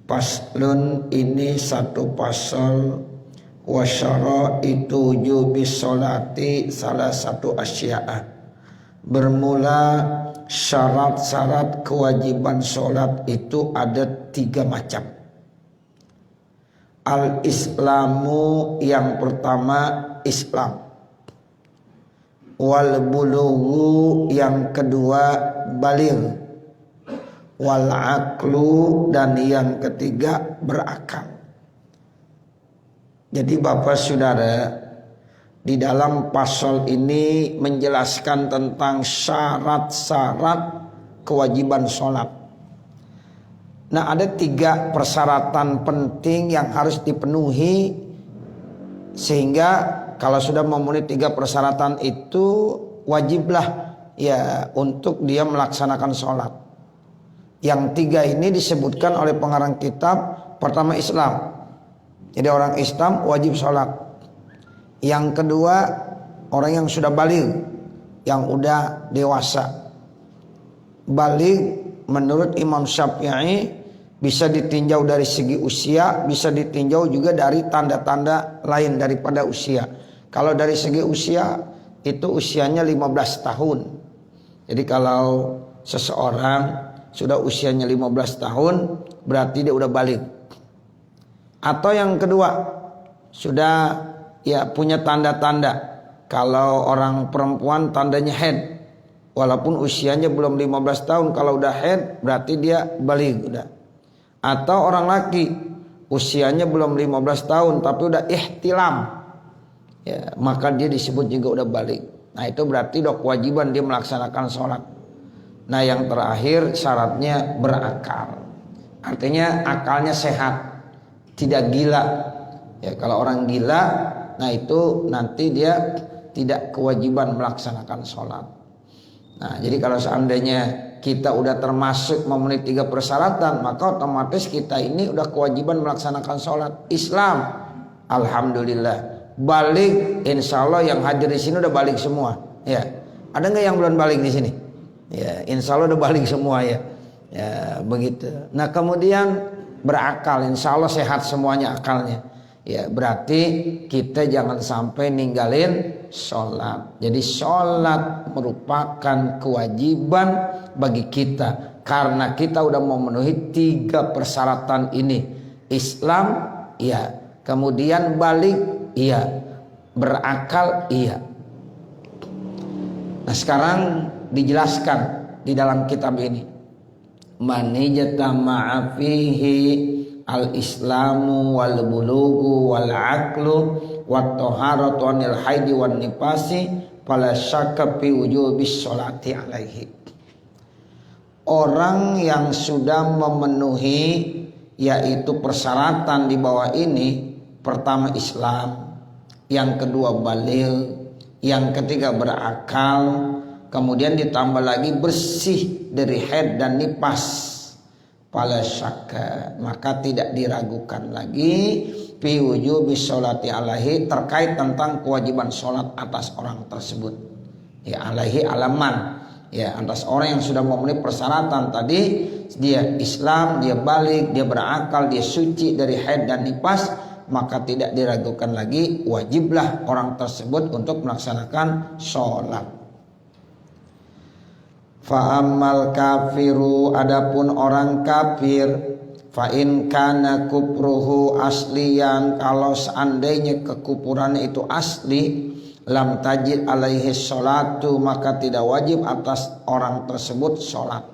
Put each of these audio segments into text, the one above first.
Faslun, ini satu pasal. Wasyara itu wujubis sholati salah satu asya'a. Bermula syarat-syarat kewajiban sholat itu ada 3 macam. Al-islamu, yang pertama Islam. Wal bulughu, yang kedua baligh. Wal aqlu, dan yang ketiga berakal. Jadi Bapak Saudara, di dalam pasal ini menjelaskan tentang syarat-syarat kewajiban sholat. Nah, ada 3 persyaratan penting yang harus dipenuhi, sehingga kalau sudah memenuhi 3 persyaratan itu wajiblah ya untuk dia melaksanakan sholat. Yang 3 ini disebutkan oleh pengarang kitab. Pertama Islam, jadi orang Islam wajib sholat. Yang kedua orang yang sudah baligh, yang udah dewasa. Baligh menurut Imam Syafi'i bisa ditinjau dari segi usia, bisa ditinjau juga dari tanda-tanda lain daripada usia. Kalau dari segi usia itu usianya 15 tahun. Jadi kalau seseorang sudah usianya 15 tahun berarti dia udah baligh. Atau yang kedua, sudah ya punya tanda-tanda. Kalau orang perempuan tandanya haid, walaupun usianya belum 15 tahun, kalau udah haid berarti dia baligh udah. Atau orang laki usianya belum 15 tahun tapi udah ihtilam, ya, maka dia disebut juga udah baligh. Nah, itu berarti udah kewajiban dia melaksanakan sholat. Nah, yang terakhir syaratnya berakal. Artinya akalnya sehat, tidak gila. Ya, kalau orang gila, nah itu nanti dia tidak kewajiban melaksanakan sholat. Nah, jadi kalau seandainya kita udah termasuk memenuhi 3 persyaratan, maka otomatis kita ini udah kewajiban melaksanakan sholat. Islam, alhamdulillah. Baligh, insya Allah yang hadir di sini udah baligh semua. Ya, ada nggak yang belum baligh di sini? Ya, insya Allah udah baligh semua ya. Ya, begitu. Nah, kemudian berakal, insya Allah sehat semuanya akalnya. Ya, berarti kita jangan sampai ninggalin sholat. Jadi sholat merupakan kewajiban bagi kita, karena kita udah memenuhi 3 persyaratan ini. Islam, iya. Kemudian baligh, iya. Berakal, iya. Nah, sekarang dijelaskan di dalam kitab ini. Manijtama'a fihi al-islamu wal bulughu wal aqlu wat taharatu anil haidi wan nifasi fala syakka fi wujubis sholati alaihi. Orang yang sudah memenuhi yaitu persyaratan di bawah ini, pertama Islam, yang kedua baligh, yang ketiga berakal, kemudian ditambah lagi bersih dari haid dan nifas, fala syakka, maka tidak diragukan lagi fi wujubis sholati alaihi, terkait tentang kewajiban sholat atas orang tersebut. Ya, alaihi alaman, ya, atas orang yang sudah memenuhi persyaratan tadi. Dia Islam, dia baligh, dia berakal, dia suci dari haid dan nifas, maka tidak diragukan lagi, wajiblah orang tersebut untuk melaksanakan sholat. Fa ammal kafiru, adapun orang kafir, fa in kana kufruhu asliyan, kalau seandainya kekufurannya itu asli, lam tajid alaihi sholatu, maka tidak wajib atas orang tersebut sholat.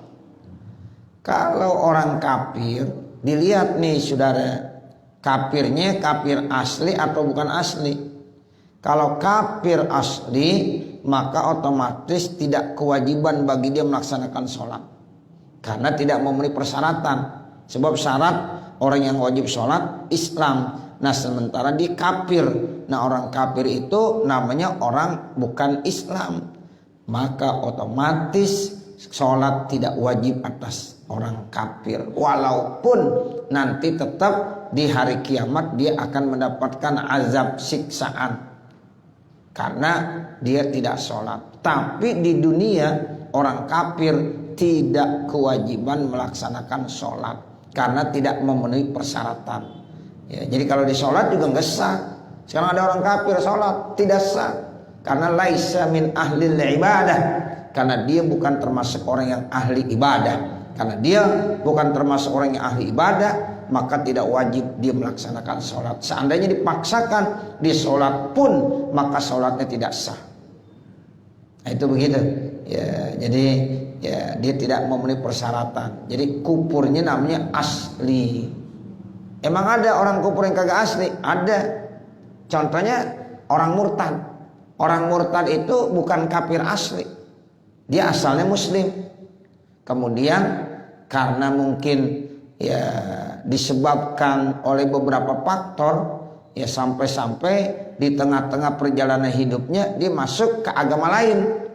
Kalau orang kafir, dilihat nih saudara, kafirnya kafir asli atau bukan asli. Kalau kafir asli, maka otomatis tidak kewajiban bagi dia melaksanakan sholat, karena tidak memenuhi persyaratan. Sebab syarat orang yang wajib sholat Islam. Nah, sementara dia kafir. Nah, orang kafir itu namanya orang bukan Islam, maka otomatis sholat tidak wajib atas orang kafir. Walaupun nanti tetap di hari kiamat dia akan mendapatkan azab siksaan karena dia tidak sholat. Tapi di dunia orang kafir tidak kewajiban melaksanakan sholat. karena tidak memenuhi persyaratan. Ya, jadi kalau di sholat juga nggak sah. Sekarang ada orang kafir sholat tidak sah karena laisa min ahlil ibadah, karena dia bukan termasuk orang yang ahli ibadah. Karena dia bukan termasuk orang yang ahli ibadah, maka tidak wajib dia melaksanakan sholat. Seandainya dipaksakan di sholat pun, maka sholatnya tidak sah. Nah, itu begitu. Ya, jadi ya dia tidak memenuhi persyaratan. Jadi kufurnya namanya asli. Emang ada orang kufur yang kagak asli? Ada. Contohnya orang murtad. Orang murtad itu bukan kafir asli. Dia asalnya muslim. Kemudian karena mungkin ya disebabkan oleh beberapa faktor, ya sampai-sampai di tengah-tengah perjalanan hidupnya dia masuk ke agama lain.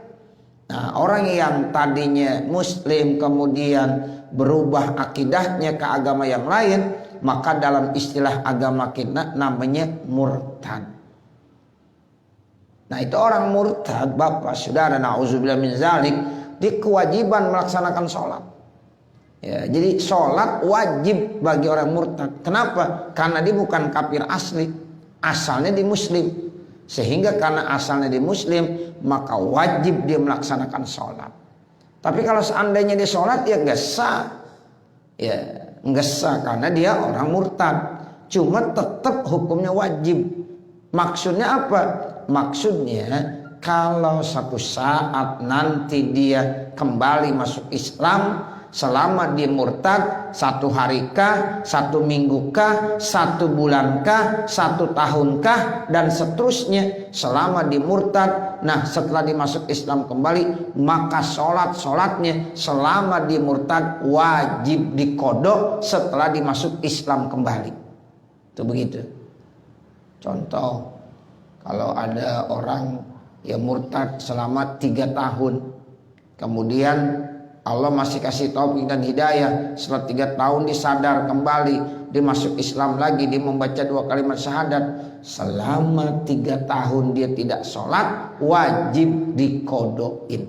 Nah, orang yang tadinya muslim kemudian berubah akidahnya ke agama yang lain, maka dalam istilah agama kita namanya murtad. Nah, itu orang murtad, Bapak, Saudara, na'udzubillah min zalik, di kewajiban melaksanakan sholat. Ya, jadi sholat wajib bagi orang murtad. Kenapa? Karena dia bukan kafir asli, asalnya di muslim. Sehingga karena asalnya di muslim, maka wajib dia melaksanakan sholat. Tapi kalau seandainya dia sholat, ya nggak sah. Ya nggak sah karena dia orang murtad. Cuma tetap hukumnya wajib. Maksudnya apa? Maksudnya kalau satu saat nanti dia kembali masuk Islam, selama dia murtad 1 hari kah, 1 minggu kah, 1 bulan kah, 1 tahun kah, dan seterusnya, selama dia murtad, nah setelah dia masuk Islam kembali, maka sholatnya selama dia murtad wajib dikodok setelah dia masuk Islam kembali. Itu begitu. Contoh, kalau ada orang yang murtad selama 3 tahun, kemudian Allah masih kasih taufik dan hidayah, setelah 3 tahun disadar kembali, dia masuk Islam lagi, dia membaca 2 kalimat syahadat, selama 3 tahun dia tidak sholat, wajib dikodoin.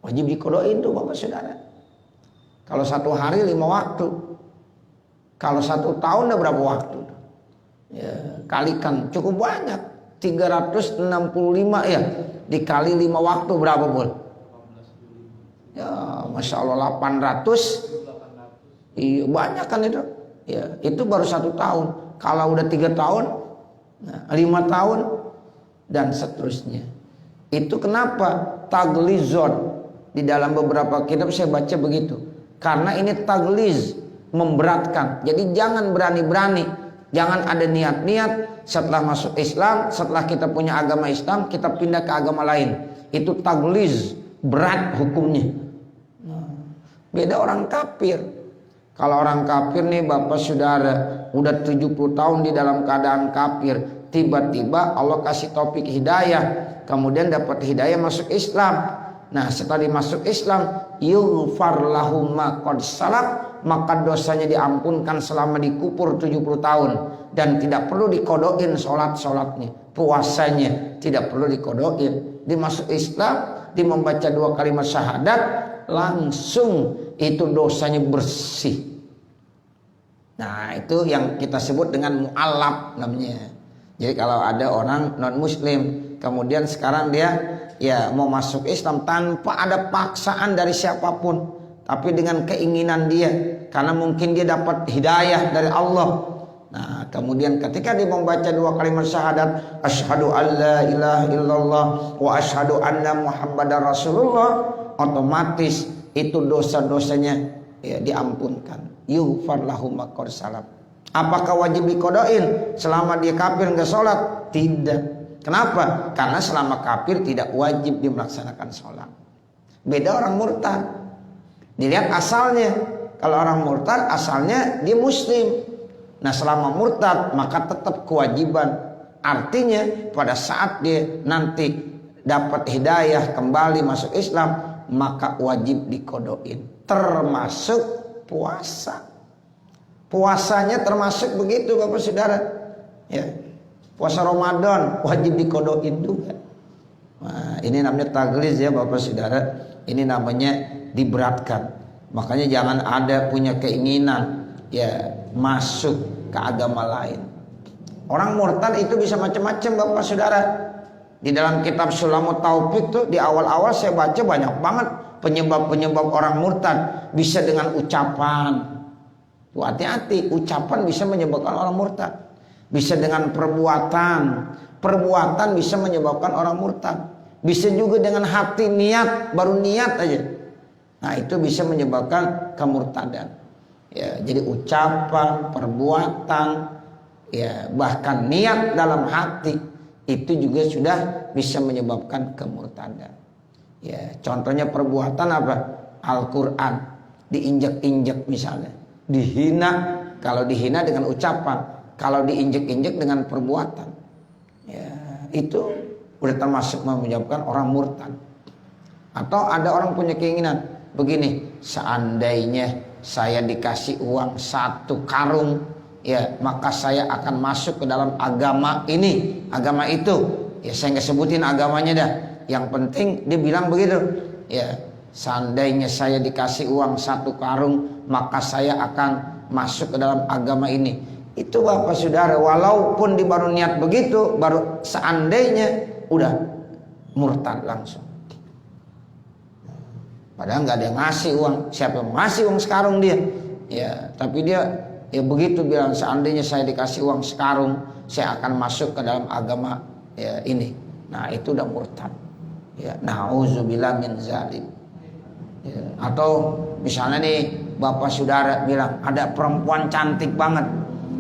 Wajib dikodoin tuh Bapak Saudara. Kalau 1 hari 5 waktu, kalau 1 tahun udah berapa waktu? Ya, kalikan cukup banyak, 365 ya, dikali 5 waktu berapa Bol? Ya, Masya Allah 800. Iya, banyak kan itu. Ya, itu baru 1 tahun. Kalau udah 3 tahun, nah, 5 tahun, dan seterusnya. Itu kenapa taglizon di dalam beberapa kitab saya baca begitu. Karena ini tagliz, memberatkan. Jadi jangan berani-berani, jangan ada niat-niat setelah masuk Islam, setelah kita punya agama Islam, kita pindah ke agama lain. Itu tagliz, berat hukumnya. Beda orang kafir. Kalau orang kafir nih Bapak Saudara, udah 70 tahun di dalam keadaan kafir, tiba-tiba Allah kasih taufik hidayah, kemudian dapat hidayah masuk Islam. Nah, setelah dimasuk Islam, yughfar lahum ma qad salaf, maka dosanya diampunkan selama dikubur 70 tahun, dan tidak perlu dikodokin sholatnya, puasanya tidak perlu dikodokin. Dimasuk Islam, dia membaca 2 kalimat syahadat, langsung itu dosanya bersih. Nah, itu yang kita sebut dengan mu'allab namanya. Jadi kalau ada orang non muslim, kemudian sekarang dia ya mau masuk Islam tanpa ada paksaan dari siapapun, tapi dengan keinginan dia, karena mungkin dia dapat hidayah dari Allah. Nah, kemudian ketika dia membaca 2 kalimat syahadat, asyhadu alla ilaha illallah wa asyhadu anna muhammadar rasulullah, otomatis itu dosa-dosanya ya diampunkan. Yughfar lahum ma qad salaf. Apakah wajib dikodoin selama dia kafir enggak sholat? Tidak. Kenapa? Karena selama kafir tidak wajib dia melaksanakan sholat. Beda orang murtad. Dilihat asalnya. Kalau orang murtad asalnya dia muslim. Nah, selama murtad maka tetap kewajiban. Artinya pada saat dia nanti dapat hidayah kembali masuk Islam, maka wajib dikodoin. Termasuk puasa. Puasanya termasuk begitu Bapak Saudara. Ya. Puasa Ramadan wajib dikodoin juga. Nah, ini namanya tagliz ya Bapak Saudara. Ini namanya diberatkan. Makanya jangan ada punya keinginan ya masuk ke agama lain. Orang murtad itu bisa macam-macam Bapak Saudara. Di dalam kitab Sulamut Taufik tuh di awal-awal saya baca banyak banget penyebab-penyebab orang murtad. Bisa dengan ucapan. Tuh, hati-hati, ucapan bisa menyebabkan orang murtad. Bisa dengan perbuatan. Perbuatan bisa menyebabkan orang murtad. Bisa juga dengan hati, niat, baru niat aja. Nah, itu bisa menyebabkan kemurtadan. Ya, jadi ucapan, perbuatan, ya bahkan niat dalam hati itu juga sudah bisa menyebabkan kemurtadan. Ya, contohnya perbuatan apa? Al-Qur'an diinjak-injak misalnya. Dihina, kalau dihina dengan ucapan, kalau diinjak-injak dengan perbuatan. Ya, itu udah termasuk menyebabkan orang murtad. Atau ada orang punya keinginan begini, seandainya saya dikasih uang 1 karung, ya maka saya akan masuk ke dalam agama ini, agama itu. Ya saya nggak sebutin agamanya dah. Yang penting dia bilang begitu. Ya seandainya saya dikasih uang 1 karung, maka saya akan masuk ke dalam agama ini. Itu Bapak Saudara, walaupun di baru niat begitu, baru seandainya udah murtad langsung. Padahal nggak ada yang ngasih uang. Siapa yang ngasih uang sekarung dia? Ya, tapi dia ya begitu bilang, seandainya saya dikasih uang sekarung, saya akan masuk ke dalam agama ya ini. Nah, itu udah murtad. Ya, nauzubillah min zalim. Ya, atau misalnya nih Bapak Saudara bilang ada perempuan cantik banget.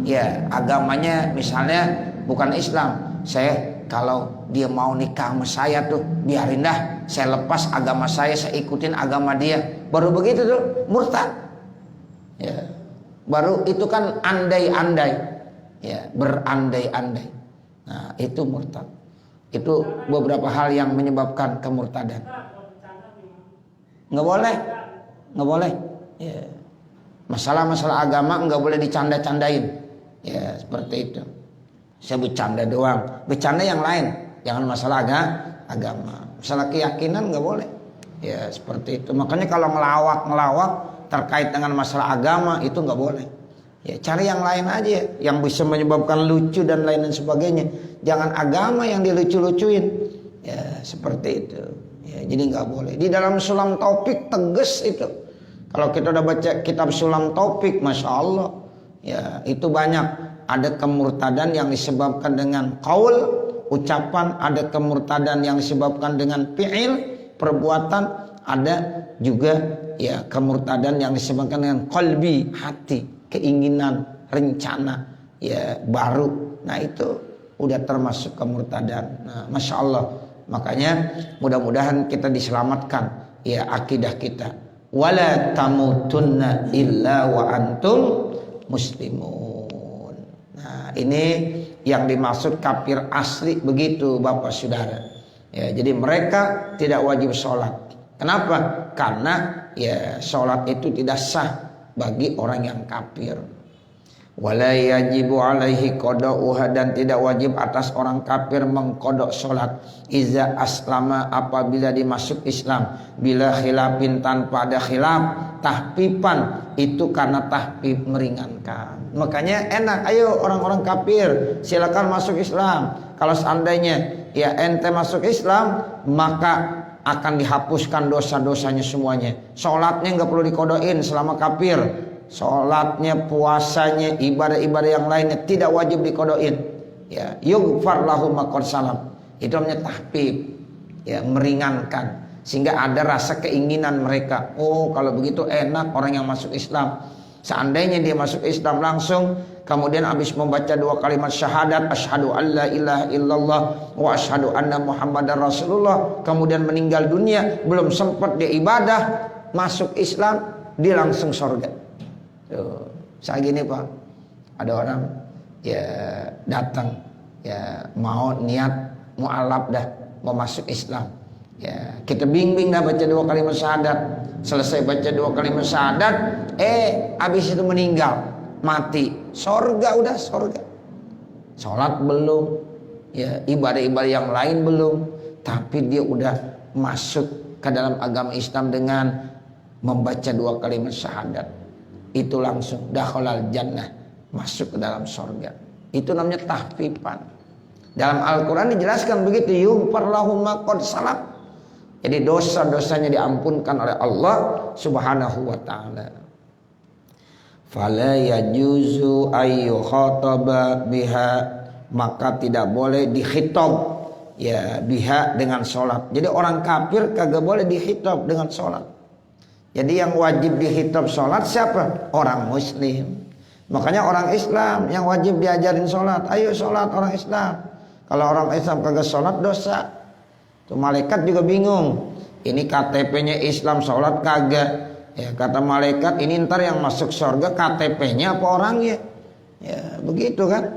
Ya, agamanya misalnya bukan Islam. Saya kalau dia mau nikah sama saya tuh, biarin dah, saya lepas agama saya ikutin agama dia. Baru begitu tuh murtad. Ya. Baru itu kan andai-andai. Ya, berandai-andai. Nah, itu murtad. Itu beberapa hal yang menyebabkan kemurtadan. Nggak boleh. Nggak boleh. Ya. Masalah-masalah agama nggak boleh dicanda-candain. Ya, seperti itu. Saya bercanda doang, bercanda yang lain, jangan masalah agama. Masalah keyakinan nggak boleh. Ya seperti itu. Makanya kalau ngelawak terkait dengan masalah agama itu nggak boleh. Ya cari yang lain aja, yang bisa menyebabkan lucu dan lain sebagainya. Jangan agama yang dilucu-lucuin. Ya seperti itu. Ya jadi nggak boleh. Di dalam Sulam Taufik tegas itu. Kalau kita udah baca kitab Sulam Taufik, masya Allah, ya itu banyak. Ada kemurtadan yang disebabkan dengan qaul, ucapan, ada kemurtadan yang disebabkan dengan fi'il, perbuatan, ada juga ya kemurtadan yang disebabkan dengan qalbi, hati, keinginan, rencana, ya baru. Nah itu udah termasuk kemurtadan. Nah, masya Allah. Makanya mudah-mudahan kita diselamatkan ya akidah kita. Wala tamutunna illa wa antum muslimun. Nah, ini yang dimaksud kafir asli begitu Bapak Saudara. Ya, jadi mereka tidak wajib sholat. Kenapa? Karena ya sholat itu tidak sah bagi orang yang kafir. Wala yajibu alaihi qada'uha, dan tidak wajib atas orang kafir mengkodok sholat. Iza aslama, apabila dimasuk Islam. Bila khilafin, tanpa ada khilaf. Tahpipan, itu karena tahpip meringankan. Makanya enak, ayo orang-orang kafir silakan masuk Islam. Kalau seandainya ya ente masuk Islam, maka akan dihapuskan dosa-dosanya semuanya. Sholatnya nggak perlu dikodoin selama kafir. Sholatnya, puasanya, ibadah-ibadah yang lainnya tidak wajib dikodoin. Ya, yughfar lahu ma qad salam. Itu namanya tahpib, ya meringankan, sehingga ada rasa keinginan mereka. Oh, kalau begitu enak orang yang masuk Islam. Seandainya dia masuk Islam langsung, kemudian habis membaca 2 kalimat syahadat, asyhadu alla ilaha illallah wa asyhadu anna muhammadar rasulullah, kemudian meninggal dunia, belum sempat dia ibadah, masuk Islam, dia langsung surga. Tuh, saya gini Pak, ada orang ya datang ya mau niat mualaf dah mau masuk Islam. Ya kita bimbing dah baca 2 kalimat syahadat, selesai baca 2 kalimat syahadat, habis itu meninggal, mati, surga, udah surga. Sholat belum, ya ibadah-ibadah yang lain belum, tapi dia udah masuk ke dalam agama Islam dengan membaca 2 kalimat syahadat, itu langsung dakhalal jannah, masuk ke dalam surga. Itu namanya tahfifan. Dalam Al-Quran dijelaskan begitu, yughfar lahum ma qad salaf. Jadi dosa-dosanya diampunkan oleh Allah Subhanahu wa taala. Fala yajuzu ayyu khataba biha, maka tidak boleh dikhitab ya biha dengan sholat. Jadi orang kafir kagak boleh dikhitab dengan sholat. Jadi yang wajib dikhitab sholat siapa? Orang muslim. Makanya orang Islam yang wajib diajarin sholat. Ayo sholat orang Islam. Kalau orang Islam kagak sholat dosa. Tuh malaikat juga bingung. Ini KTP-nya Islam sholat kagak. Ya kata malaikat ini ntar yang masuk surga KTP-nya apa orangnya? Ya begitu kan?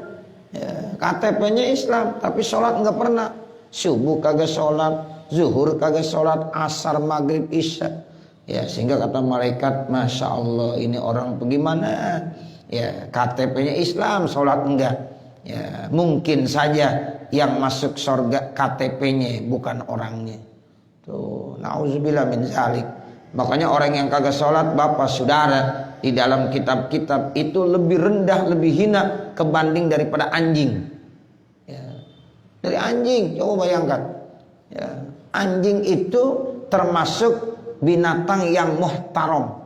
Ya, KTP-nya Islam tapi sholat nggak pernah. Subuh kagak sholat, zuhur kagak sholat, asar, maghrib, isya. Ya sehingga kata malaikat, masya Allah ini orang bagaimana? Ya KTP-nya Islam, sholat enggak. Ya mungkin saja yang masuk surga KTP-nya bukan orangnya. Tuh, nauzubillah min zalik. Makanya orang yang kagak sholat, bapak saudara, di dalam kitab-kitab itu lebih rendah, lebih hina kebanding daripada anjing. Ya. Dari anjing, coba bayangkan. Ya. Anjing itu termasuk binatang yang muhtaram,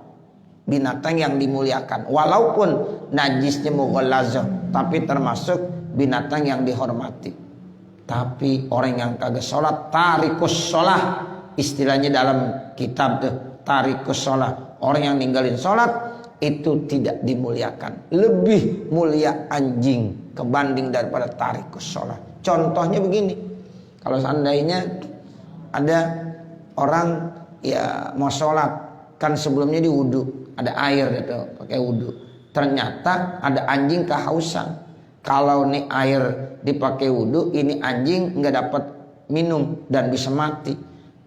binatang yang dimuliakan. Walaupun najisnya mughallazah, tapi termasuk binatang yang dihormati. Tapi orang yang kagak sholat, tarikus sholah, istilahnya dalam kitab tuh, tarikus sholat, orang yang ninggalin sholat itu tidak dimuliakan. Lebih mulia anjing kebanding daripada tarikus sholat. Contohnya begini, kalau seandainya ada orang ya mau sholat, kan sebelumnya diwudu, ada air gitu, pakai wudu. Ternyata ada anjing kehausan. Kalau nih air dipakai wudu, ini anjing nggak dapat minum dan bisa mati,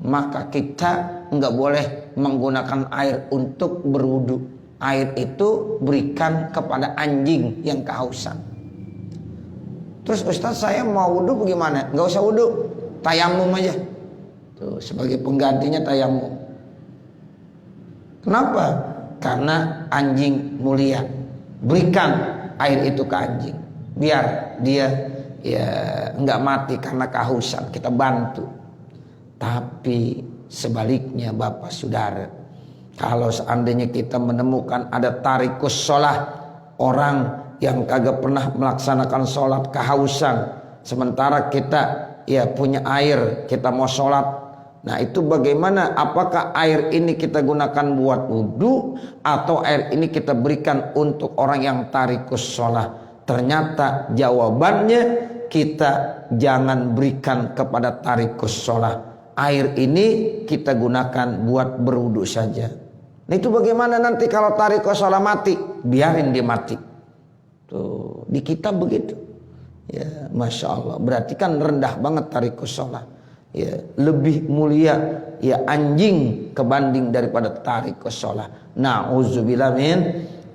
maka kita nggak boleh menggunakan air untuk berwudu. Air itu berikan kepada anjing yang kehausan. Terus Ustaz saya mau wudu bagaimana? Nggak usah wudu, tayamum aja. Tuh, sebagai penggantinya tayamum. Kenapa? Karena anjing mulia. Berikan air itu ke anjing, biar dia ya nggak mati karena kehausan. Kita bantu. Tapi sebaliknya bapak saudara, kalau seandainya kita menemukan ada tarikus sholat, orang yang kagak pernah melaksanakan sholat kehausan, sementara kita ya punya air, kita mau sholat, nah itu bagaimana? Apakah air ini kita gunakan buat wudhu atau air ini kita berikan untuk orang yang tarikus sholat? Ternyata jawabannya kita jangan berikan kepada tarikus sholat. Air ini kita gunakan buat berwudu saja. Nah itu bagaimana nanti kalau tarikus sholat mati? Biarin dia mati. Tuh, di kitab begitu. Ya, masya Allah. Berarti kan rendah banget tarikus sholat. Ya, lebih mulia ya anjing kebanding daripada tarikus sholat. Na'udzubillah min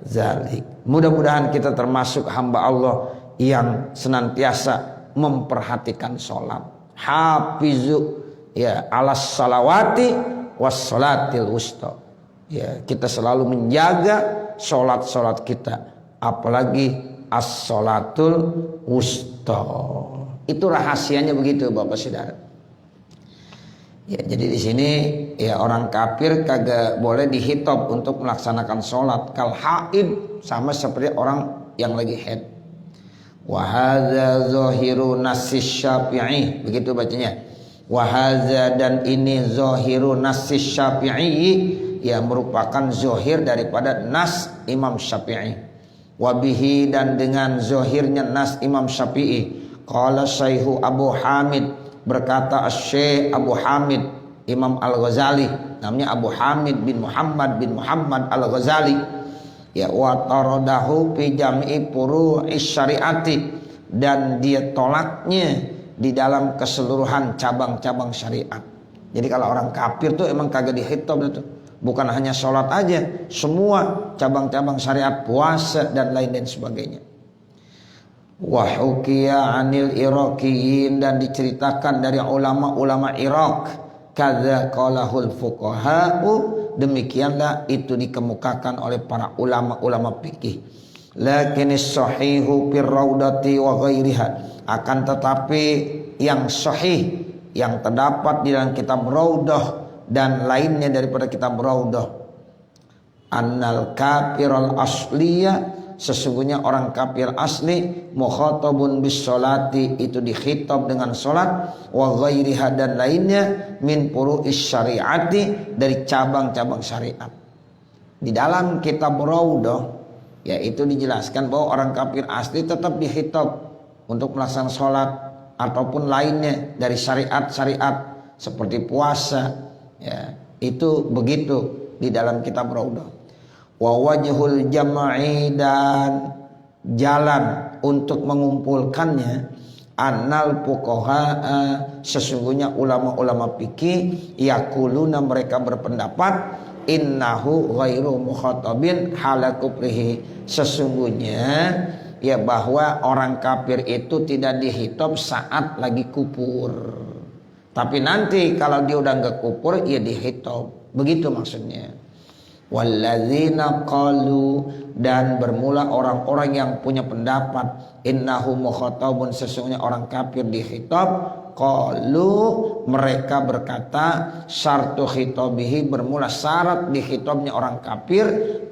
zalik. Mudah-mudahan kita termasuk hamba Allah yang senantiasa memperhatikan sholat. Hafizu ya alas salawati was salatil wusta. Ya, kita selalu menjaga sholat-sholat kita, apalagi as-sholatul wusta. Itu rahasianya begitu Bapak Saudara. Ya, jadi di sini ya orang kafir kagak boleh dihitab untuk melaksanakan sholat. Kal haid, sama seperti orang yang lagi haid. Wa hadza zahiru nassis Syafi'i, begitu bacanya. Wa hadza, dan ini zahiru nassis Syafi'i, ya merupakan zahir daripada nas Imam Syafi'i. Wabihi, dan dengan zahirnya nas Imam Syafi'i. Qala Syaihu Abu Hamid, berkata Syekh Abu Hamid Imam Al-Ghazali, namanya Abu Hamid bin Muhammad Al-Ghazali. Ya, wa taradahu fi jam'i furu'is syariati, dan dia tolaknya di dalam keseluruhan cabang-cabang syariat. Jadi kalau orang kafir tuh emang kagak dihitab itu. Bukan hanya sholat aja, semua cabang-cabang syariat, puasa dan lain-lain sebagainya. Wa hukiya anil Iraqiyin, dan diceritakan dari ulama-ulama Irak, kadza qalahul fuqaha'u demikianlah itu dikemukakan oleh para ulama-ulama fikih. Lakinis sahihu fir raudati wa ghairiha, akan tetapi yang sahih yang terdapat di dalam kitab Raudah dan lainnya daripada kitab Raudah, annal kafiral asliya, sesungguhnya orang kafir asli, mukhatabun bis sholati, itu dikhitab dengan salat, wa ghairiha, dan lainnya, min furu'is syariati, dari cabang-cabang syariat. Di dalam kitab Raudah yaitu dijelaskan bahwa orang kafir asli tetap dikhitab untuk melaksanakan salat ataupun lainnya dari syariat-syariat seperti puasa, ya, itu begitu di dalam kitab Raudah. Wa wajhul jam'i, dan jalan untuk mengumpulkannya, annal fuqaha, sesungguhnya ulama-ulama fikih, yaquluna, mereka berpendapat, innahu ghairu mukhatabin hala kufrihi, sesungguhnya ya bahwa orang kafir itu tidak dihitab saat lagi kufur, tapi nanti kalau dia udah enggak kufur ya dihitab, begitu maksudnya. Walladzina qalu, dan bermula orang-orang yang punya pendapat innahu mukhatabun, sesungguhnya orang kafir dihitab, qalu, mereka berkata, syartu khitabihi, bermula syarat dikhitabnya orang kafir,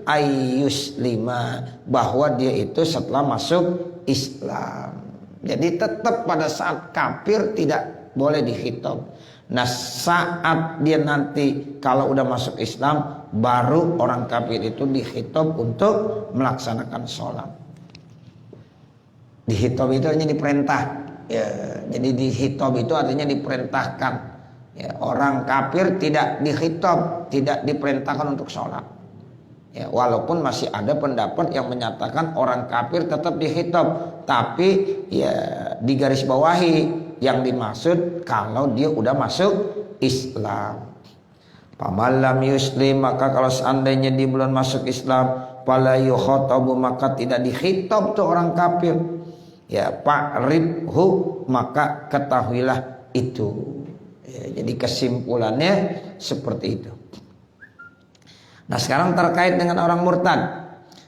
ayyuslima, bahwa dia itu setelah masuk Islam. Jadi tetap pada saat kafir tidak boleh dikhitab. Nah, saat dia nanti kalau udah masuk Islam, baru orang kafir itu dikhitab untuk melaksanakan sholat. Dikhitab itu artinya diperintah, ya, jadi dikhitab itu artinya diperintahkan, ya. Orang kafir tidak dikhitab, tidak diperintahkan untuk sholat, ya, walaupun masih ada pendapat yang menyatakan orang kafir tetap dikhitab, tapi ya digarisbawahi yang dimaksud kalau dia udah masuk Islam. Pamalam yuslim, maka kalau seandainya dia belum masuk Islam, fala yukhatabu, maka tidak dikhitab tuh orang kafir. Ya, fa'ribhu, maka ketahuilah itu. Ya, jadi kesimpulannya seperti itu. Nah, sekarang terkait dengan orang murtad.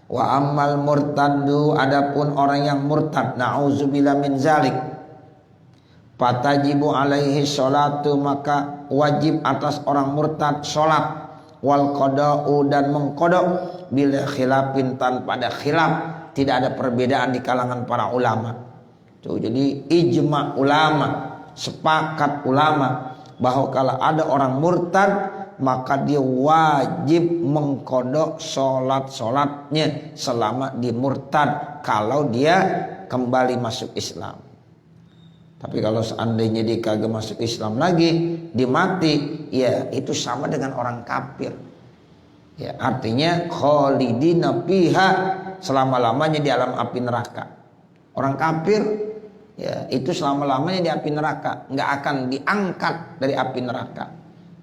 Wa ammal murtadu, adapun orang yang murtad, na'udzubillah min zalik, fatajibu alaihi sholatu, maka wajib atas orang murtad sholat, wal qada'u, dan mengkodok, bila khilafin, tanpa ada khilaf, tidak ada perbedaan di kalangan para ulama. Tuh, jadi ijma ulama, sepakat ulama bahwa kalau ada orang murtad maka dia wajib mengkodok sholat-sholatnya selama di murtad kalau dia kembali masuk Islam. Tapi kalau seandainya dia kagak masuk Islam lagi, dia mati, ya itu sama dengan orang kafir. Ya, artinya khalidina fiha, selama-lamanya di alam api neraka. Orang kafir ya itu selama-lamanya di api neraka, nggak akan diangkat dari api neraka.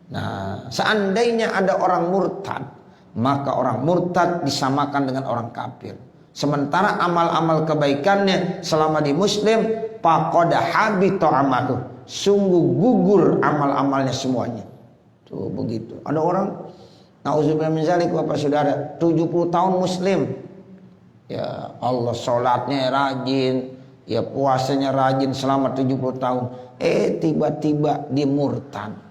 Nah, seandainya ada orang murtad, maka orang murtad disamakan dengan orang kafir. Sementara amal-amal kebaikannya selama di muslim, faqad habita amalu, sungguh gugur amal-amalnya semuanya. Tuh begitu. Ada orang, na'udzubillah min zalik, Bapak Saudara, 70 tahun muslim. Ya Allah, sholatnya rajin, ya puasanya rajin selama 70 tahun. Tiba-tiba dia murtad.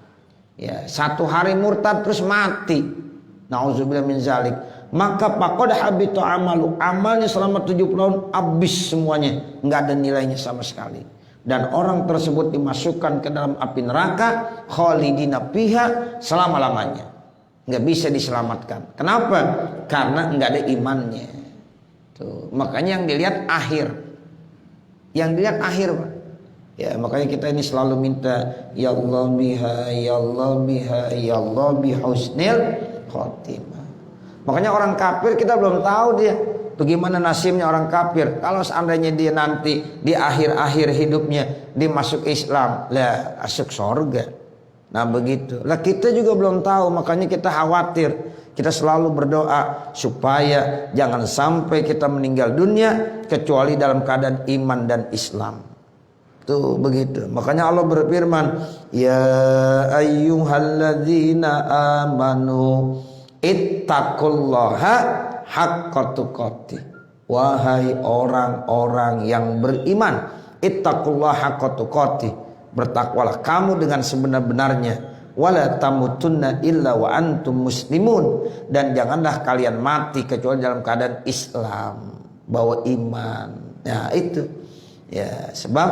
Ya, satu hari murtad terus mati. Na'udzubillah min zalik. Maka faqad habita amalu, amalnya selama 70 tahun habis semuanya, enggak ada nilainya sama sekali. Dan orang tersebut dimasukkan ke dalam api neraka, khalidina fiha, selama-lamanya. Enggak bisa diselamatkan. Kenapa? Karena enggak ada imannya. Tuh, makanya yang dilihat akhir. Yang dilihat akhir, Pak. Ya, makanya kita ini selalu minta ya Allah biha, ya Allah biha, ya Allah bihusnil khotimah. Makanya orang kafir kita belum tahu dia bagaimana nasibnya orang kafir. Kalau seandainya dia nanti di akhir-akhir hidupnya dia masuk Islam, lah masuk surga. Nah begitu. Lah kita juga belum tahu, makanya kita khawatir. Kita selalu berdoa supaya jangan sampai kita meninggal dunia kecuali dalam keadaan iman dan Islam. Tuh begitu. Makanya Allah berfirman, ya ayyuhalladzina amanu ittaqullaha haqqa tuqatih. Wahai orang-orang yang beriman, ittaqullaha haqqa tuqatih. Bertakwalah kamu dengan sebenar-benarnya. Wala tamutunna illa wa antum muslimun. Dan janganlah kalian mati kecuali dalam keadaan Islam, bawa iman. Ya itu. Ya sebab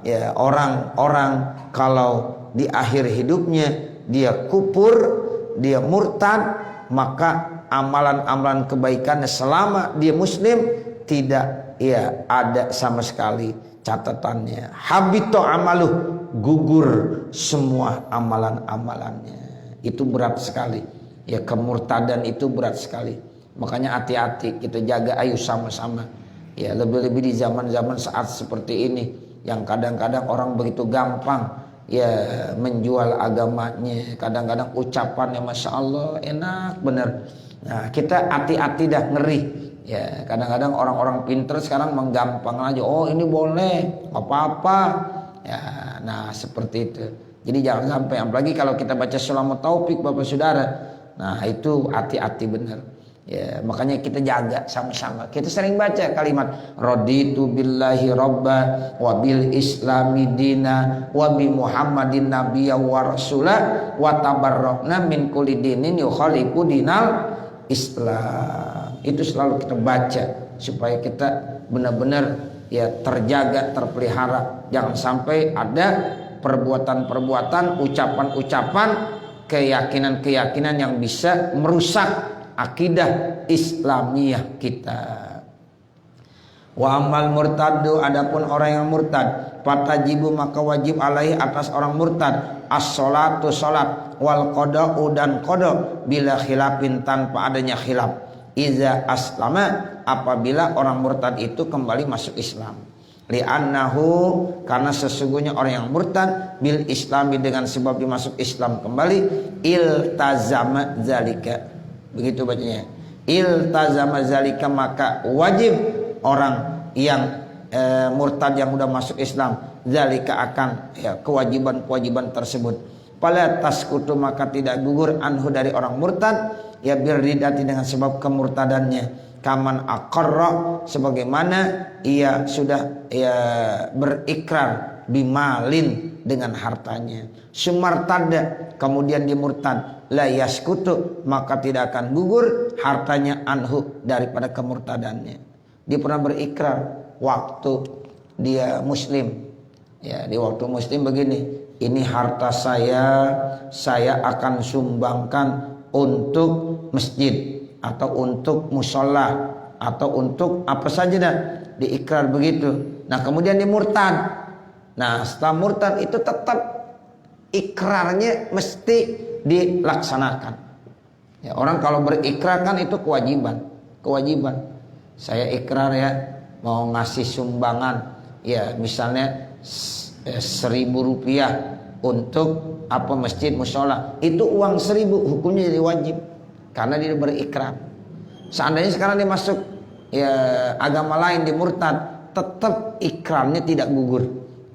ya orang-orang kalau di akhir hidupnya dia kufur, dia murtad, maka amalan-amalan kebaikannya selama dia muslim tidak ya ada sama sekali catatannya. Habito amaluh, gugur semua amalan-amalannya. Itu berat sekali. Ya kemurtadan itu berat sekali. Makanya hati-hati, kita jaga, ayo sama-sama. Ya lebih-lebih di zaman-zaman saat seperti ini yang kadang-kadang orang begitu gampang ya menjual agamanya, kadang-kadang ucapannya masya Allah enak bener. Nah kita hati-hati dah, ngeri ya. Kadang-kadang orang-orang pinter sekarang menggampang aja, oh ini boleh apa-apa ya. Nah seperti itu. Jadi jangan sampai, apalagi kalau kita baca Sulamu Taufik Bapak Saudara, nah itu hati-hati bener. Ya, makanya kita jaga sama-sama. Kita sering baca kalimat raditu billahi robba wa bil islami dina wa bi muhammadin nabiyya wa rasula wa tabarrokna min kulli dinin yukhalifu dinal Islam. Itu selalu kita baca supaya kita benar-benar ya terjaga, terpelihara. Jangan sampai ada perbuatan-perbuatan, ucapan-ucapan, keyakinan-keyakinan yang bisa merusak akidah Islamiyah kita. Wa amal murtadu, adapun orang yang murtad, fatajibu maka wajib alaihi atas orang murtad as-sholatu salat, wal qada'u dan qada bila khilafin tanpa adanya khilaf. Iza aslama, apabila orang murtad itu kembali masuk Islam. Li'annahu, karena sesungguhnya orang yang murtad bil islami dengan sebab dimasuk Islam kembali, iltazama zalika. Begitu bacanya. Iltazama zalika, maka wajib orang yang murtad yang udah masuk Islam zalika akan ya, kewajiban-kewajiban tersebut. Fala taskutu, maka tidak gugur anhu dari orang murtad ya birridati dengan sebab kemurtadannya. Kaman aqarra, sebagaimana ia sudah ya berikrar bimalin dengan hartanya. Sumartada, kemudian dia murtad, la yaskutu, maka tidak akan gugur hartanya anhu daripada kemurtadannya. Dia pernah berikrar waktu dia muslim. Ya, di waktu muslim begini, ini harta saya akan sumbangkan untuk masjid atau untuk musola atau untuk apa saja dah, diikrar begitu. Nah kemudian dia murtad. Nah setelah murtad itu tetap ikrarnya mesti dilaksanakan. Ya, orang kalau berikrar kan itu kewajiban. Saya ikrar ya mau ngasih sumbangan ya misalnya 1.000 rupiah untuk apa masjid musola, itu uang 1.000 hukumnya jadi wajib karena dia berikrar. Seandainya sekarang dia masuk ya agama lain, dia murtad, tetap ikrarnya tidak gugur.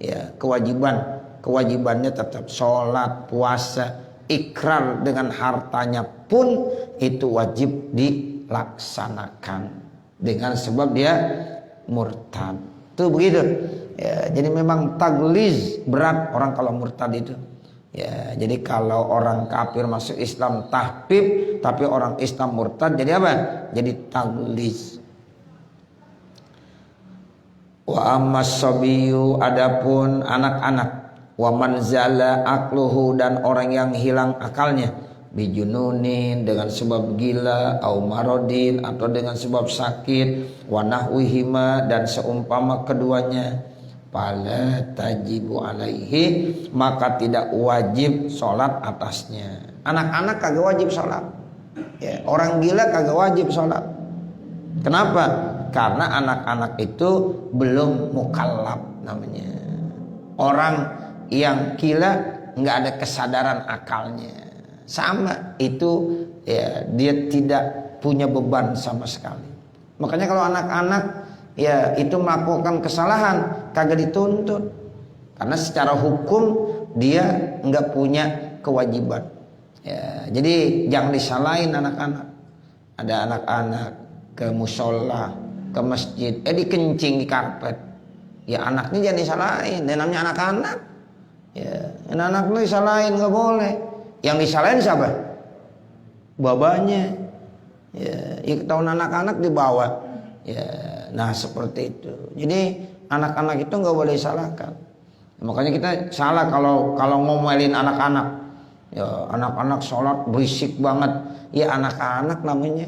Ya, kewajibannya tetap sholat, puasa, ikrar dengan hartanya pun itu wajib dilaksanakan dengan sebab dia murtad. Tuh begitu. Ya, jadi memang tagliz berat orang kalau murtad itu. Ya, jadi kalau orang kafir masuk Islam tahbib, tapi orang Islam murtad jadi apa? Jadi tagliz. Wa ammas sabiyu, adapun anak-anak, wa man zala aqluhu, dan orang yang hilang akalnya, bijununin dengan sebab gila, au marodin atau dengan sebab sakit, wa nahwihima dan seumpama keduanya, fala tajibu alaihi, maka tidak wajib sholat atasnya. Anak-anak kagak wajib sholat ya, orang gila kagak wajib sholat. Kenapa? Karena anak-anak itu belum mukallaf namanya. Orang yang gila nggak ada kesadaran akalnya, sama itu ya, dia tidak punya beban sama sekali. Makanya kalau anak-anak ya itu melakukan kesalahan kagak dituntut. Karena secara hukum dia nggak punya kewajiban. Ya, jadi jangan disalahin anak-anak. Ada anak-anak ke musola, ke masjid, dikencing di karpet. Ya anaknya jangan disalahin. Dan namanya anak-anak. Ya, anak-anak disalahin nggak boleh. Yang disalahin siapa? Babanya. Ya, ketahuan anak-anak dibawa. Ya, nah seperti itu. Jadi anak-anak itu nggak boleh disalahkan. Makanya kita salah kalau ngomelin anak-anak. Ya anak-anak sholat berisik banget. Ya anak-anak namanya.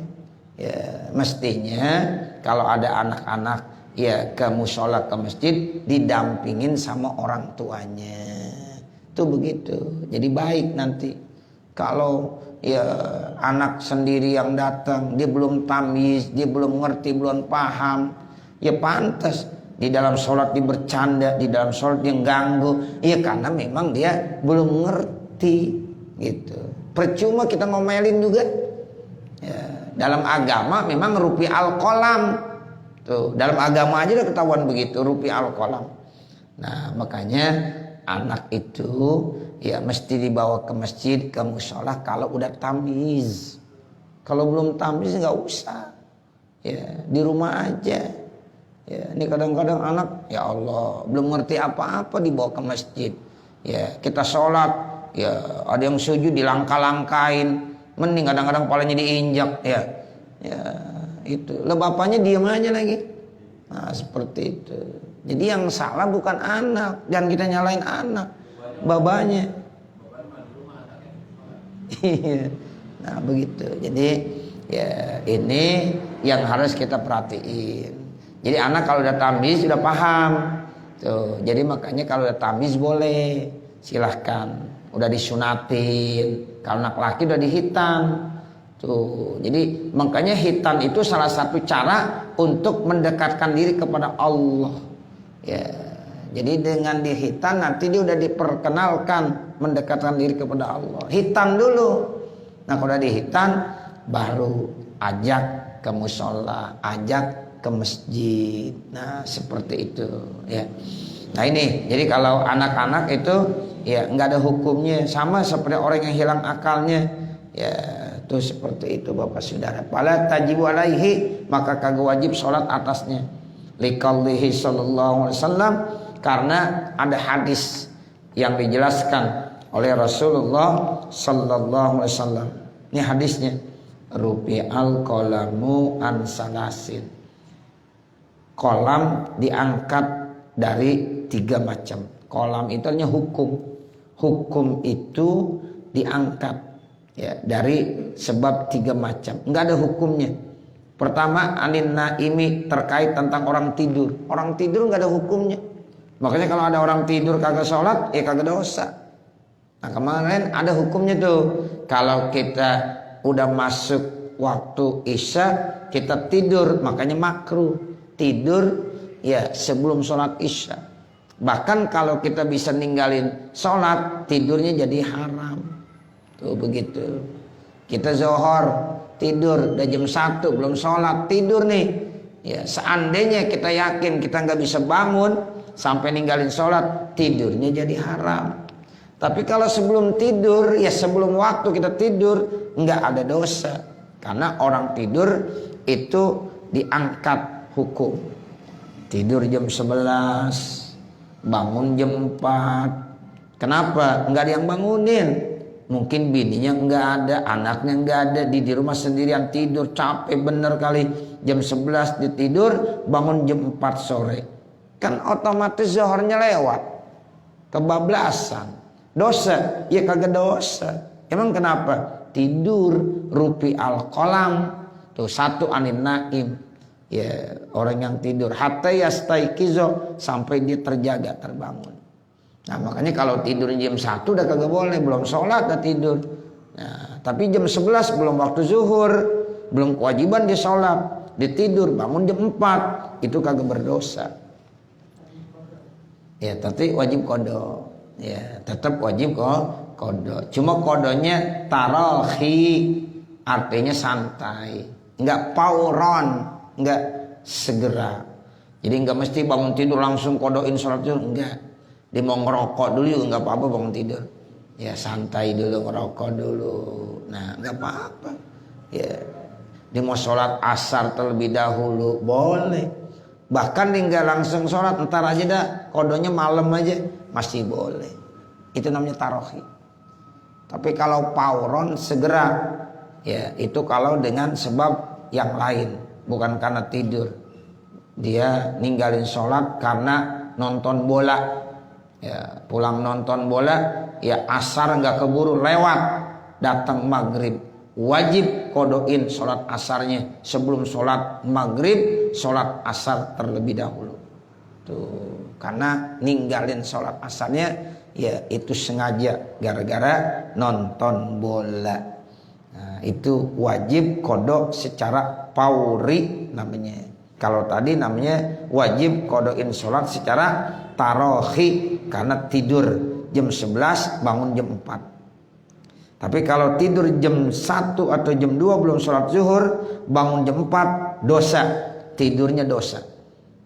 Ya mestinya kalau ada anak-anak ya ke musola ke masjid didampingin sama orang tuanya. Itu begitu. Jadi baik nanti. Kalau ya anak sendiri yang datang dia belum tamyiz, dia belum ngerti, belum paham, ya pantas di dalam sholat dia bercanda, di dalam sholat dia ganggu. Ya karena memang dia belum ngerti. Gitu. Percuma kita ngomelin juga. Ya, dalam agama memang rupi al-qalam. Tuh, dalam agama aja udah ketahuan begitu, rupi al-qalam. Nah, makanya anak itu ya mesti dibawa ke masjid, ke musola kalau udah tamyiz. Kalau belum tamyiz nggak usah. Ya, di rumah aja. Ya, ini kadang-kadang anak ya Allah, belum ngerti apa-apa dibawa ke masjid. Ya, kita sholat ya ada yang sujud dilangkah-langkain, mending kadang-kadang palanya diinjak ya itu lah bapaknya diam aja lagi. Nah seperti itu. Jadi yang salah bukan anak, jangan kita nyalain anak, babanya. Nah begitu. Jadi ya ini yang harus kita perhatiin. Jadi anak kalau udah tamyiz sudah paham tuh, jadi makanya kalau udah tamyiz boleh silahkan. Udah disunatin, kalau anak laki udah dihitan tuh. Jadi makanya hitan itu salah satu cara untuk mendekatkan diri kepada Allah ya. Jadi dengan dihitan nanti dia udah diperkenalkan mendekatkan diri kepada Allah. Hitan dulu. Nah kalau udah dihitan baru ajak ke musola, ajak ke masjid. Nah seperti itu ya. Nah ini jadi kalau anak-anak itu ya nggak ada hukumnya, sama seperti orang yang hilang akalnya ya itu seperti itu Bapak Saudara. Fala tajibu alaihi, maka kagak wajib sholat atasnya. Liqaulihi sallallahu alaihi wasallam, karena ada hadis yang dijelaskan oleh Rasulullah sallallahu alaihi wasallam. Ini hadisnya, rupi al qalamu an salasin. Kolam diangkat dari 3 macam. Kolam itu hanya hukum. Hukum itu diangkat ya dari sebab 3 macam. Enggak ada hukumnya. Pertama, anin naimi, terkait tentang orang tidur. Orang tidur enggak ada hukumnya. Makanya kalau ada orang tidur kagak sholat, ya kagak dosa. Nah kemarin ada hukumnya tuh. Kalau kita udah masuk waktu isya, kita tidur, makanya makruh. Tidur ya sebelum sholat isya. Bahkan kalau kita bisa ninggalin sholat, tidurnya jadi haram. Tuh begitu. Kita zuhur tidur udah jam 1 belum sholat, tidur nih. Ya seandainya kita yakin kita nggak bisa bangun sampai ninggalin sholat, tidurnya jadi haram. Tapi kalau sebelum tidur, ya sebelum waktu kita tidur, nggak ada dosa. Karena orang tidur itu diangkat hukum. Tidur jam 11, bangun jam 4. Kenapa? Nggak ada yang bangunin. Mungkin bininya nggak ada, anaknya nggak ada, di rumah sendirian tidur, capek bener kali. Jam 11 dia tidur, bangun jam 4 sore. Kan otomatis zuhurnya lewat. Kebablasan. Dosa? Ya kagak dosa. Emang kenapa? Tidur rupi al-qalam. Tuh satu anin naim. Ya orang yang tidur hatta yastaiqizo, sampai dia terjaga, terbangun. Nah makanya kalau tidur jam 1 udah kagak boleh, belum sholat udah tidur. Nah, tapi jam 11 belum waktu zuhur, belum kewajiban dia sholat, dia tidur bangun jam 4, itu kagak berdosa. Ya tapi wajib qada. Ya tetap wajib qada. Cuma qadanya tarahi, artinya santai, enggak pauron, enggak segera. Jadi enggak mesti bangun tidur langsung qadain sholat itu, enggak. Dia mau ngerokok dulu juga nggak apa-apa bangun tidur. Ya santai dulu, ngerokok dulu. Nah nggak apa-apa. Ya dia mau sholat asar terlebih dahulu boleh. Bahkan dia nggak langsung sholat, ntar aja dah, kodonya malam aja masih boleh. Itu namanya tarohi. Tapi kalau pauron segera, ya itu kalau dengan sebab yang lain, bukan karena tidur. Dia ninggalin sholat karena nonton bola. Ya, pulang nonton bola, ya asar nggak keburu lewat, datang maghrib, wajib kodoin sholat asarnya sebelum sholat maghrib, sholat asar terlebih dahulu. Tuh, karena ninggalin sholat asarnya, ya itu sengaja gara-gara nonton bola. Nah, itu wajib kodok secara pauri namanya. Kalau tadi namanya wajib kodoin sholat secara tarohi karena tidur jam 11 bangun jam 4. Tapi kalau tidur jam 1 atau jam 2 belum sholat zuhur, bangun jam 4 dosa, tidurnya dosa.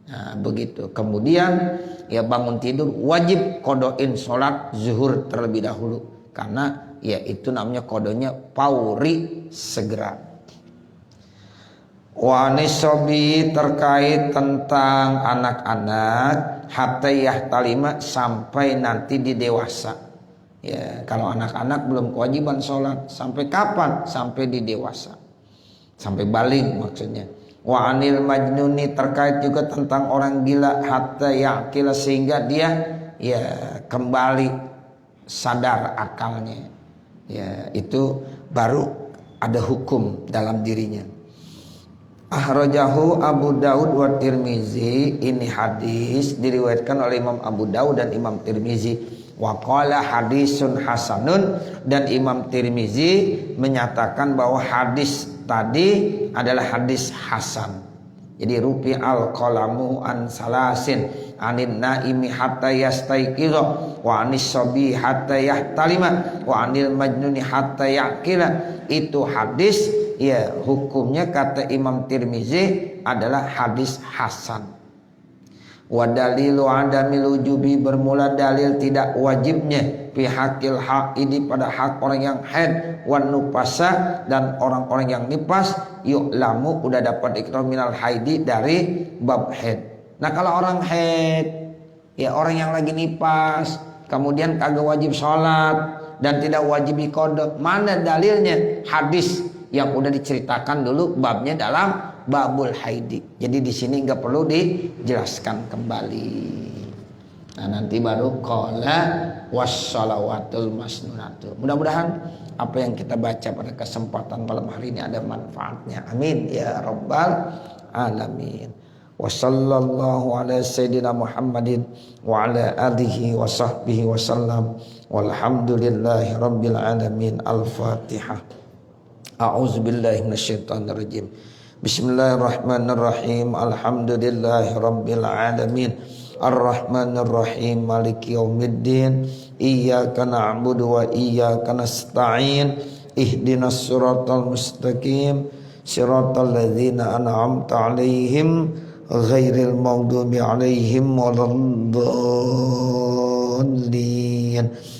Nah begitu. Kemudian ya bangun tidur wajib kodoin sholat zuhur terlebih dahulu karena ya itu namanya kodonya pauri segera. Wa nisobi terkait tentang anak-anak hatta yahtalima sampai nanti di dewasa. Ya, kalau anak-anak belum kewajiban sholat sampai kapan? Sampai di dewasa, sampai balik maksudnya. Wa anil majnuni terkait juga tentang orang gila hatta yaqila sehingga dia ya kembali sadar akalnya. Ya, itu baru ada hukum dalam dirinya. Ahrajahu Abu Daud wa Tirmizi. Ini hadis diriwayatkan oleh Imam Abu Daud dan Imam Tirmizi. Wa qala hadisun hasanun, dan Imam Tirmizi menyatakan bahwa hadis tadi adalah hadis hasan. Jadi rufi al qalamu an salasin anin naimi hatta yastaiqiza wa anis sabi hatta yahtalima wa anil majnuni hatta yaqila. Itu hadis ya hukumnya kata Imam Tirmizi adalah hadis hasan. Wa dalilu adamil wujubi, bermula dalil tidak wajibnya fi haqqil haidi pada hak orang yang haid wan nufasa dan orang-orang yang nifas yu'lamu udah dapat diketahui minal haidi dari bab haid. Nah kalau orang haid ya orang yang lagi nifas kemudian kagak wajib sholat dan tidak wajib qada, mana dalilnya? Hadis yang udah diceritakan dulu babnya dalam babul haidi. Jadi di sini nggak perlu dijelaskan kembali. Nah nanti baru qala wassalawatul masnunatu. Mudah-mudahan apa yang kita baca pada kesempatan malam hari ini ada manfaatnya. Amin ya rabbal alamin. Wa sallallahu ala sayyidina Muhammadin wa ala alihi wa sahbihi wa sallam. Walhamdulillahi rabbil alamin. Al-Fatihah. A'udzu billahi minasyaitonir rajim. Bismillahirrahmanirrahim. Alhamdulillahi rabbil alamin. Ar-Rahmanir Rahim. Maliki yaumiddin. Iyyaka na'budu wa iyyaka nasta'in. Ihdinas siratal mustaqim. Siratal ladzina an'amta 'alaihim ghairil maghdubi 'alaihim waladdallin.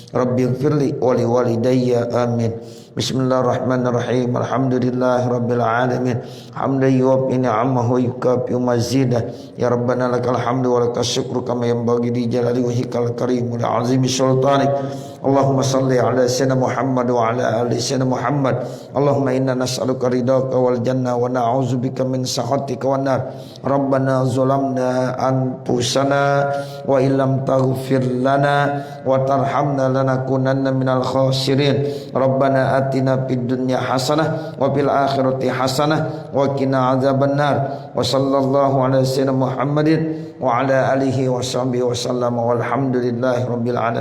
Rabbighfirli wa liwalidayya amin. Bismillahirrahmanirrahim. Alhamdulillahi rabbil alamin. Hamdan yuwaffi ni'amahu wa yukafi mazidah. Ya Rabbana lakal hamdu wa lakas syukru kama yanbaghi li jalali wajhikal karim wa azimi sultanik. Allahumma salli ala sayyidina Muhammad wa ala ali sayyidina Muhammad. Allahumma inna nas'aluka ridhaka wal jannah wa na'udzubika min sakhatika wan nar. Rabbana zalamna anfusana wa illam taghfir lana wa tarhamna lanakunanna minal khasirin. Rabbana atina fid dunya hasanah wa fil akhirati hasanah wa qina adzabannar. Wa sallallahu ala sayyidina Muhammadin wa ala alihi wa sahbihi wa sallam. Walhamdulillahi rabbil alamin.